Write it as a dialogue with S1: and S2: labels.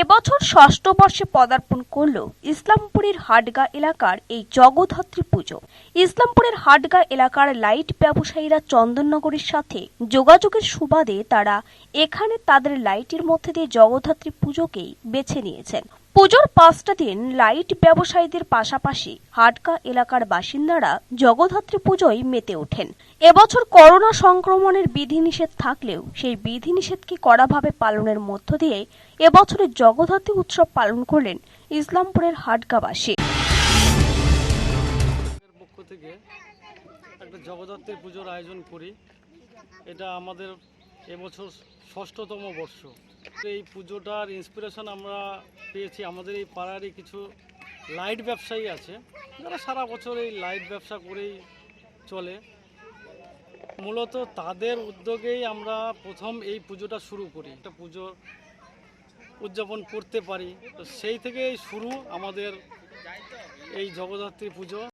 S1: এবছর ষষ্ঠ বর্ষে পদার্পণ করল ইসলামপুরের হাটগা এলাকার এই জগদ্ধাত্রী পুজো। ইসলামপুরের হাটগা এলাকার লাইট ব্যবসায়ীরা চন্দননগরের সাথে যোগাযোগের সুবাদে তারা এখানে তাদের লাইটের মধ্যে দিয়ে জগদ্ধাত্রী পুজোকেই বেছে নিয়েছেন। পুজোর 5টা দিন লাইট ব্যবসায়ীদের পাশাপাশি হাটগা এলাকার বাসিন্দারা জগদ্ধাত্রী পুজোয় মেতে ওঠেন। এবছর করোনা সংক্রমণের বিধিনিষেধ থাকলেও সেই বিধিনিষেধকে কড়াভাবে পালনের মধ্য দিয়ে এবছরের জগদ্ধাত্রী উৎসব পালন করলেন ইসলামপুরের হাটগাবাসী।
S2: পক্ষ থেকে একটা জগদ্ধাত্রী পুজোর আয়োজন করি। এটা আমাদের এবছর ষষ্ঠতম বর্ষ। এই পুজোটার ইন্সপিরেশন আমরা পেয়েছি আমাদের এই পাড়ারই কিছু লাইট ব্যবসায়ী আছে যারা সারা বছর এই লাইট ব্যবসা করেই চলে। মূলত তাদের উদ্যোগেই আমরা প্রথম এই পুজোটা শুরু করি, একটা পুজো উদযাপন করতে পারি। তো সেই থেকেই শুরু আমাদের এই জগদ্ধাত্রী পুজো।